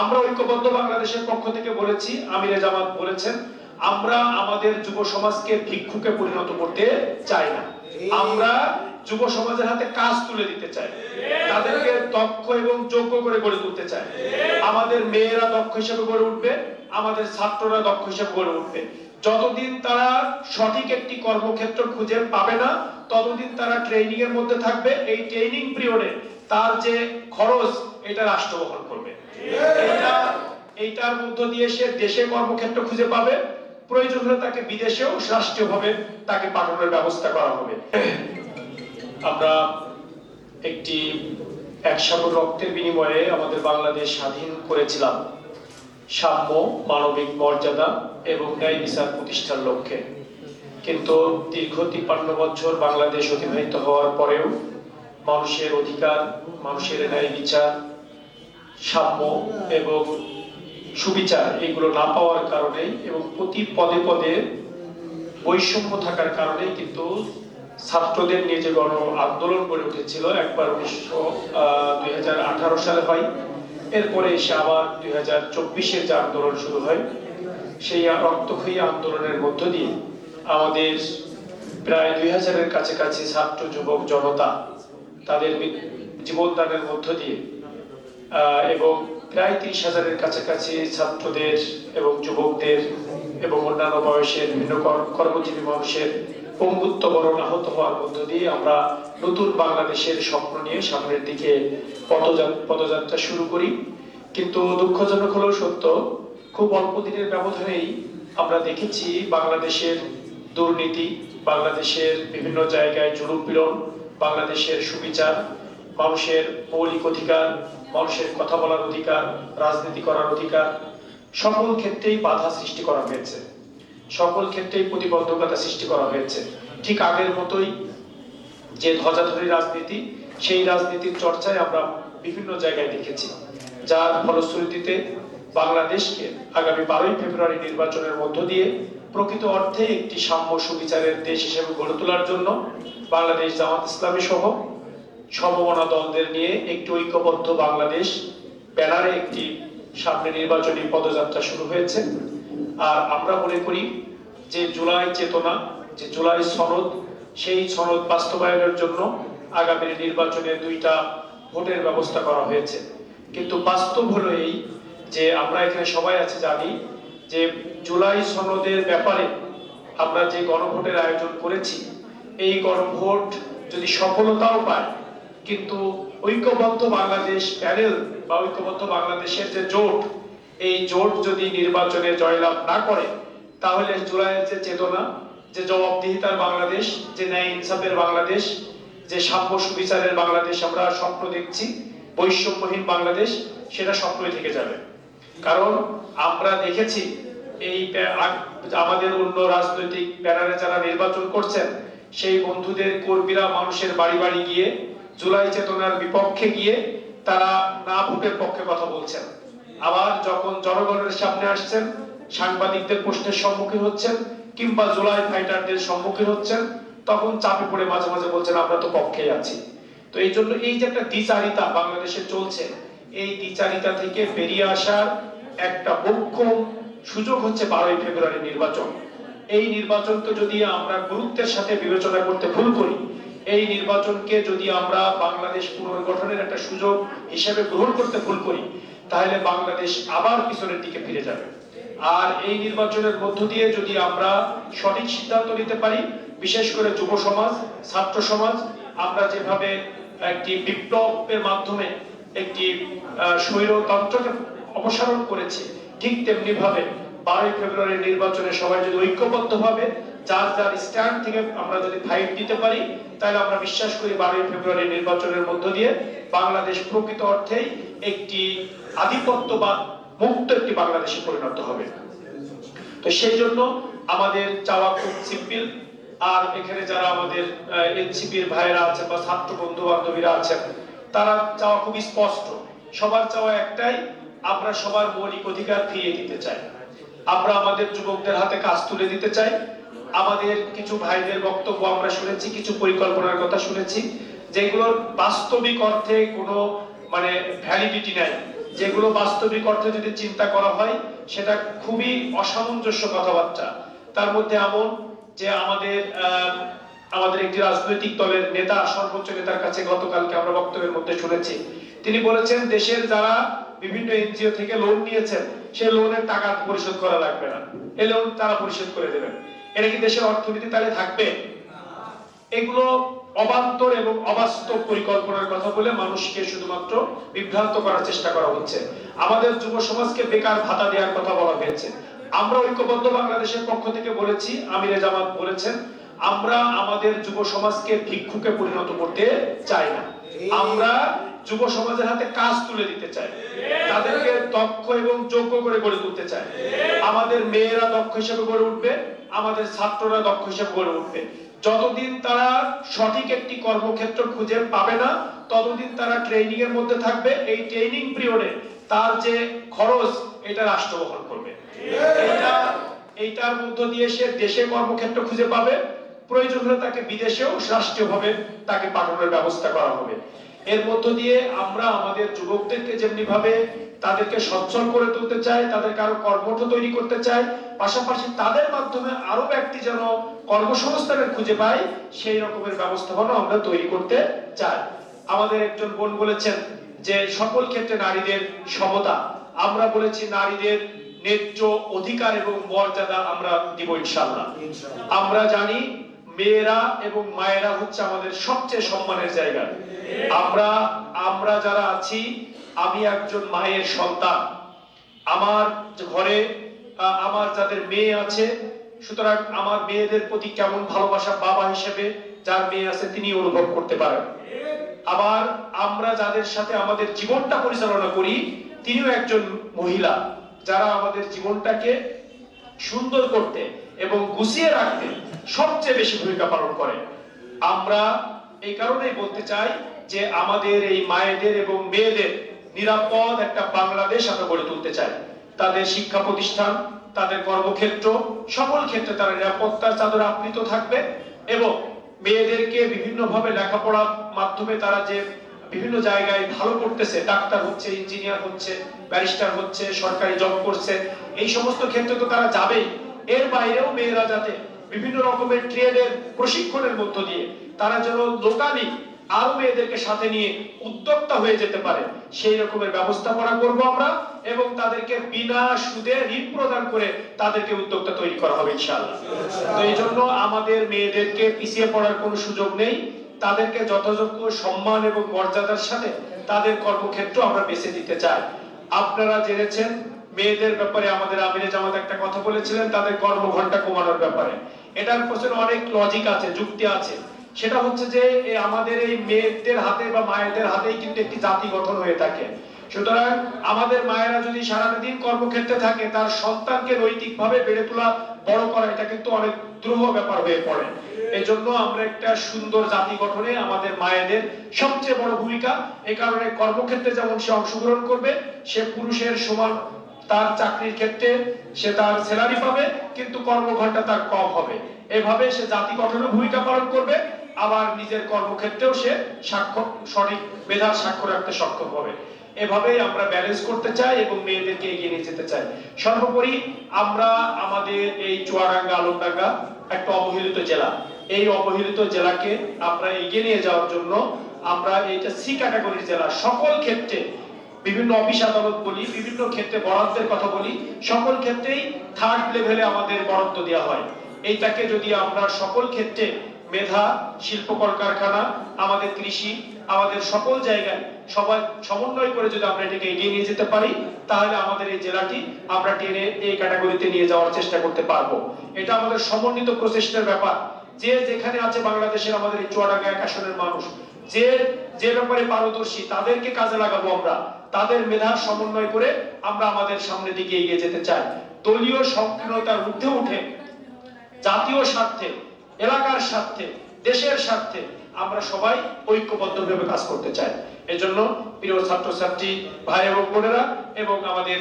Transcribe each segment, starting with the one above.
আমরা ঐক্যবদ্ধ বাংলাদেশের পক্ষ থেকে বলেছি, আমিরে জামাত বলেছেন, আমরা আমাদের যুব সমাজকে ভিক্ষুকে পরিণত করতে চাই না। আমরা যুব সমাজের হাতে কাজ তুলে দিতে চাই, তাদেরকে দক্ষ এবং যোগ্য করে গড়ে তুলতে চাই। আমাদের মেয়েরা দক্ষ হিসেবে গড়ে উঠবে, আমাদের ছাত্ররা দক্ষ হিসেবে গড়ে উঠবে। যতদিন তারা সঠিক একটি কর্মক্ষেত্র খুঁজে পাবে না, ততদিন তারা ট্রেনিং এর মধ্যে থাকবে। এই ট্রেনিং পিরিয়ডে তার যে খরচ, এটা রাষ্ট্র বহন করবে। এইটার মধ্য দিয়ে সে দেশে কর্মক্ষেত্র খুঁজে পাবে, প্রয়োজন হলে তাকে বিদেশেও রাষ্ট্রীয়ভাবে তাকে পাঠানোর ব্যবস্থা করা হবে। আমরা একটি 1 সাগর রক্তের বিনিময়ে আমাদের বাংলাদেশ স্বাধীন করেছিলাম, সাম্য, মানবিক মর্যাদা এবং ন্যায় বিচার প্রতিষ্ঠার লক্ষ্যে। কিন্তু দীর্ঘ 53 বছর বাংলাদেশ অতিবাহিত হওয়ার পরেও মানুষের অধিকার, মানুষের ন্যায় বিচার, সাম্য এবং সুবিচার এগুলো না পাওয়ার কারণে এবং প্রতি পদে পদে বৈষম্য থাকার কারণে কিন্তু ছাত্রদের নিয়ে যে গণ আন্দোলন গড়ে উঠেছিল, একবার 2018 সালে হয়, এরপরে এসে আবার 2024-এ যে আন্দোলন শুরু হয়, সেই রক্তক্ষয়ী আন্দোলনের মধ্য দিয়ে আমাদের প্রায় 2000-এর কাছাকাছি ছাত্র যুবক জনতা তাদের জীবনদানের মধ্য দিয়ে এবং প্রায় 30,000-এর কাছাকাছি ছাত্রদের এবং যুবকদের এবং অন্যান্য বয়সের বিভিন্ন কর্মজীবী মানুষের পঙ্গুত্ব বরণ আহত হওয়ার মধ্য দিয়ে আমরা নতুন বাংলাদেশের স্বপ্ন নিয়ে সামনের দিকে পদযাত্রা শুরু করি। কিন্তু দুঃখজনক হলেও সত্য, খুব অল্প দিনের ব্যবধানেই আমরা দেখেছি বাংলাদেশের দুর্নীতি, বাংলাদেশের বিভিন্ন জায়গায় জুলুম পীড়ন, বাংলাদেশের সুবিচার, মানুষের মৌলিক অধিকার, মানুষের কথা বলার অধিকার, রাজনীতি করার অধিকার, সকল ক্ষেত্রেই বাধা সৃষ্টি করা হয়েছে, সকল ক্ষেত্রেই প্রতিবন্ধকতা সৃষ্টি করা হয়েছে। ঠিক আগের মতোই যে ধ্বজাধারী রাজনীতি, সেই রাজনীতির চর্চায় আমরা বিভিন্ন জায়গায় দেখেছি, যার ফলশ্রুতিতে বাংলাদেশকে আগামী 12ই ফেব্রুয়ারি নির্বাচনের মধ্য দিয়ে প্রকৃত অর্থে একটি সাম্য সুবিচারের দেশ হিসেবে গড়ে তোলার জন্য বাংলাদেশ জামাত ইসলামী সহ সমমনা দলদের নিয়ে একটি ঐক্যবদ্ধ বাংলাদেশ ব্যানারে একটি সামনে নির্বাচনী পদযাত্রা শুরু হয়েছে। আর আমরা মনে করি যে জুলাই চেতনা, যে জুলাই সনদ, সেই সনদ বাস্তবায়নের জন্য আগামী নির্বাচনে 2টা ভোটের ব্যবস্থা করা হয়েছে। কিন্তু বাস্তব হলো এই যে আমরা এখানে সবাই আছে জানি যে জুলাই সনদের ব্যাপারে আমরা যে গণভোটের আয়োজন করেছি, এই গণভোট যদি সফলতাও পায়, কিন্তু ঐক্যবদ্ধ বাংলাদেশ প্যানেল বা ঐক্যবদ্ধ বাংলাদেশের যে জোট, এই জোট যদি নির্বাচনে জয়লাভ না করে, তাহলে জুলাইয়ের যে চেতনা, যে জবাবদিহিতার বাংলাদেশ, যে ন্যায় ইনসাফের বাংলাদেশ, যে সাম্য সুবিচারের বাংলাদেশ আমরা স্বপ্ন দেখছি, বৈষম্যহীন বাংলাদেশ, সেটা স্বপ্নই থেকে যাবে। কারণ আমরা দেখেছি এই আমাদের অন্য রাজনৈতিক ব্যানারে যারা নির্বাচন করছেন, সেই বন্ধুদের কর্মীরা মানুষের বাড়ি বাড়ি গিয়ে জুলাই চেতনার বিপক্ষে গিয়ে তারা না ভোটের পক্ষে কথা বলছেন। আবার যখন জনগণের সামনে আসছেন, সাংবাদিকদের প্রশ্নের সম্মুখীন হচ্ছেন কিংবা জুলাই ফাইটারদের সম্মুখীন হচ্ছেন, তখন চাপে পড়ে মাঝে মাঝে বলছেন আমরা তো পক্ষেই আছি। তো এই জন্য এই যে একটা দ্বিচারিতা বাংলাদেশে চলছে, এই দ্বিচারিতা থেকে বেরিয়ে আসার একটা মোক্ষম সুযোগ হচ্ছে 12ই ফেব্রুয়ারি নির্বাচন। এই নির্বাচনকে যদি আমরা গুরুত্বের সাথে বিবেচনা করতে ভুল করি, এই নির্বাচনকে যদি আমরা বাংলাদেশ পুনর্গঠনের একটা সুযোগ হিসেবে গ্রহণ করতে ভুল করি, তাহলে বাংলাদেশ আবার পিছনের দিকে ফিরে যাবে। আর এই নির্বাচনের মধ্য দিয়ে যদি আমরা সঠিক সিদ্ধান্ত নিতে পারি, বিশেষ করে যুব সমাজ, ছাত্র সমাজ, আমরা যেভাবে একটি বিপ্লবের মাধ্যমে একটি স্বৈরতন্ত্রকে অপসারণ করেছি, ঠিক তেমনি ভাবে 12ই ফেব্রুয়ারি নির্বাচনে সবাই যদি ঐক্যবদ্ধভাবে যার যার স্ট্যান্ড থেকে আমরা যদি ফাইট দিতে পারি, তাহলে আমরা বিশ্বাস করি 12ই ফেব্রুয়ারি নির্বাচনের মধ্য দিয়ে বাংলাদেশ প্রকৃত অর্থেই একটি আধিপত্যবাদ মুক্ত একটি বাংলাদেশে পরিণত হবে। তো সেই জন্য আমাদের চাওয়া খুব সিম্পল। আর এখানে যারা আমাদের এনসিপির ভাইয়েরা আছে বা ছাত্র বন্ধু বান্ধবীরা আছেন, তারা চাওয়া খুব স্পষ্ট। সবার চাওয়া একটাই, আমরা সবার মৌলিক অধিকার ফিরিয়ে দিতে চাই, আমরা আমাদের যুবকদের হাতে কাজ তুলে দিতে চাই। আমাদের কিছু ভাইদের বক্তব্য আমরা শুনেছি, কিছু পরিকল্পনার কথা শুনেছি, যেগুলোর বাস্তবিক অর্থে কোনো ভ্যালিডিটি নাই, যেগুলো বাস্তবিক অর্থে যদি চিন্তা করা হয় সেটা খুবই অসামঞ্জস্য কথাবার্তা। তার মধ্যে এমন যে আমাদের একটি রাজনৈতিক দলের নেতা, সর্বোচ্চ নেতার কাছে গতকালকে আমরা বক্তব্যের মধ্যে শুনেছি, তিনি বলেছেন দেশের যারা বিভিন্ন এনজিও থেকে লোন নিয়েছেন সেই লোনের টাকা পরিশোধ করা লাগবে না, এই লোন তারা পরিশোধ করে দেবেন। এটা কি দেশের অর্থনীতি তাহলে থাকবে? এগুলো অবান্তর এবং অবাস্তব পরিকল্পনার কথা বলে মানুষকে শুধুমাত্র বিভ্রান্ত করার চেষ্টা করা হচ্ছে। আমাদের যুব সমাজকে বেকার ভাতা দেওয়ার কথা বলা হয়েছে। আমরা ঐক্যবদ্ধ বাংলাদেশের পক্ষ থেকে বলেছি, আমিরে জামাত বলেছেন, আমরা আমাদের যুব সমাজকে ভিক্ষুকে পরিণত করতে চাই না। আমরা যুব সমাজের হাতে কাজ তুলে দিতে চাই, তাদেরকে দক্ষ এবং যোগ্য করে গড়ে তুলতে চাই। আমাদের মেয়েরা দক্ষ হিসেবে গড়ে উঠবে, আমাদের ছাত্ররা দক্ষ হিসেবে গড়ে উঠবে। যতদিন তারা সঠিক একটি কর্মক্ষেত্র খুঁজে পাবে না ততদিন তারা ট্রেনিং এর মধ্যে থাকবে। এই ট্রেনিং পিরিয়ডে তার যে খরচ এটা রাষ্ট্র বহন করবে। এইটার মধ্য দিয়ে সে দেশে কর্মক্ষেত্র খুঁজে পাবে, প্রয়োজন হলে তাকে বিদেশেও রাষ্ট্রীয়ভাবে তাকে পাঠানোর ব্যবস্থা করা হবে। এর মধ্য দিয়ে আমরা আমাদের যুবকদেরকে যেমনি ভাবে তাদেরকে সচ্ছল করে তুলতে চাই, তাদেরকে আরো কর্মঠ তৈরি করতে চাই, পাশাপাশি তাদের মাধ্যমে আরো ব্যক্তি যেন কর্মসংস্থানের খুঁজে পায় সেই রকমের ব্যবস্থাপনা আমরা তৈরি করতে চাই। আমাদের একজন বোন বলেছেন যে সকল ক্ষেত্রে নারীদের সমতা, আমরা বলেছি নারীদের ন্যায্য অধিকার এবং মর্যাদা আমরা দিব ইনশাআল্লাহ। আমরা জানি মেয়েরা এবং মায়েরা হচ্ছে আমাদের সবচেয়ে সম্মানের জায়গা। আমরা যারা আছি, আমি একজন মায়ের সন্তান, আমার ঘরে আমার যাদের মেয়ে আছে, সুতরাং আমার মেয়েদের প্রতি কেমন ভালোবাসা বাবা হিসেবে যার মেয়ে আছে তিনি অনুভব করতে পারেন। আবার আমরা যাদের সাথে আমাদের জীবনটা পরিচালনা করি তিনিও একজন মহিলা, যারা আমাদের জীবনটাকে সুন্দর করতে এবং গুছিয়ে রাখতে সবচেয়ে বেশি ভূমিকা পালন করে। আমরা এই কারণেই বলতে চাই যে আমাদের এই মায়েদের এবং মেয়েদের নিরাপদ একটা বাংলাদেশ আমরা গড়ে তুলতে চাই। তাদের শিক্ষা প্রতিষ্ঠান, তাদের কর্মক্ষেত্র, সকল ক্ষেত্রে তারা নিরাপত্তার চাদরে আবৃত থাকবে এবং মেয়েদেরকে বিভিন্নভাবে লেখাপড়ার মাধ্যমে তারা যে বিভিন্ন জায়গায় ভালো করতেছে, ডাক্তার হচ্ছে, ইঞ্জিনিয়ার হচ্ছে, ব্যারিস্টার হচ্ছে, সরকারি জব করছে, এই সমস্ত ক্ষেত্রে তো তারা যাবেই। এর বাইরেও মেয়েরা যাতে বিভিন্ন রকমের ট্রেডের প্রশিক্ষণের মধ্য দিয়ে তারা যেন লোকালি আরো মেয়েদেরকে সাথে নিয়ে উদ্যোক্তা হয়ে যেতে পারে সেই রকমের ব্যবস্থাপনা করব আমরা, এবং তাদেরকে বিনা সুদে ঋণ প্রদান করে তাদেরকে উদ্যোক্তা তৈরি করা হবে ইনশাআল্লাহ। তো এই জন্য আমাদের মেয়েদেরকে পিছিয়ে পড়ার কোনো সুযোগ নেই, তাদেরকে যথাযোগ্য সম্মান এবং মর্যাদার সাথে তাদের কর্মক্ষেত্র আমরা বেছে দিতে চাই। আপনারা জেনেছেন মেয়েদের ব্যাপারে আমাদের আমিরে জামাত একটা কথা বলেছিলেন, তাদের কর্মঘণ্টা কমানোর ব্যাপারে। এটার পেছনে অনেক লজিক আছে, যুক্তি আছে। সেটা হচ্ছে যে আমাদের এই মেয়েদের হাতে বা মায়েদের হাতেই কিন্তু একটি জাতি গঠন হয়ে থাকে। সুতরাং আমাদের মায়েরা যদি সারাদিন কর্মক্ষেত্রে থাকে, তার সন্তানকে নৈতিকভাবে বেড়ে তোলা, বড় করা, এটা কিন্তু অনেক দুরূহ ব্যাপার হয়ে পড়ে। এই জন্য আমরা একটা সুন্দর জাতি গঠনে আমাদের মায়েদের সবচেয়ে বড় ভূমিকা। এই কারণে কর্মক্ষেত্রে যেমন সে অংশগ্রহণ করবে, সে পুরুষের সমান তার চাকরির ক্ষেত্রে সে তার স্যালারি পাবে, কিন্তু কর্মঘণ্টা তার কম হবে। এভাবে সে জাতি গঠনে ভূমিকা পালন করবে, আবার নিজের কর্মক্ষেত্রেও সে সঠিক মেধার সাক্ষ্য রাখতে সক্ষম হবে। এভাবেই আমরা ব্যালেন্স করতে চাই এবং মেয়েদেরকে এগিয়ে নিয়ে যেতে চাই। সর্বোপরি আমরা আমাদের এই চুয়াডাঙ্গা, আলমডাঙ্গা একটা অবহেলিত জেলা, এই অবহেলিত জেলাকে আমরা এগিয়ে নিয়ে যাওয়ার জন্য আমরা এইটা সি ক্যাটাগরির জেলা, সকল ক্ষেত্রে বিভিন্ন অফিস আদালত বলি, বিভিন্ন ক্ষেত্রে বরাদ্দের কথা বলি, সকল ক্ষেত্রেই থার্ড লেভেলে আমাদের বরাদ্দ দেওয়া হয়। এইটাকে যদি আমরা সকল ক্ষেত্রে মেধা, শিল্প কলকারখানা, আমাদের কৃষি, আমাদের সকল জায়গায় সবাই সমন্বয় করে যদি আমরা এটাকে এগিয়ে নিয়ে যেতে পারি, তাহলে আমাদের এই জেলাটি আমরা টেনে এই ক্যাটাগরিতে নিয়ে যাওয়ার চেষ্টা করতে পারবো। এটা আমাদের সমন্বিত প্রচেষ্টার ব্যাপার। যে যেখানে আছে বাংলাদেশের আমাদের এই চুয়াডাঙ্গা এক আসনের মানুষ যে ব্যাপারে পারদর্শী, তাদেরকে কাজে লাগাবো আমরা, তাদের মেধার সমন্বয় করে আমরা আমাদের সামনের দিকে এগিয়ে যেতে চাই। দলীয় সংকীর্ণতার ঊর্ধ্বে উঠে জাতীয় স্বার্থে, এলাকার স্বার্থে, দেশের স্বার্থে আমরা সবাই ঐক্যবদ্ধভাবে কাজ করতে চাই। এজন্য প্রিয় ছাত্রছাত্রী ভাই এবং বোনেরা এবং আমাদের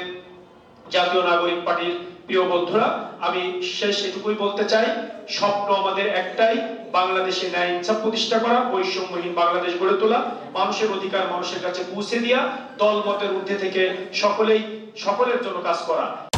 জাতীয় নাগরিক পার্টির প্রিয় বন্ধুরা, আমি শেষ এটুকুই বলতে চাই, স্বপ্ন আমাদের একটাই, বাংলাদেশে ন্যায় ইনসাফ প্রতিষ্ঠা করা, বৈষম্যহীন বাংলাদেশ গড়ে তোলা, মানুষের অধিকার মানুষের কাছে পৌঁছে দেওয়া, দল মতের ঊর্ধ্বে থেকে সকলের জন্য কাজ করা।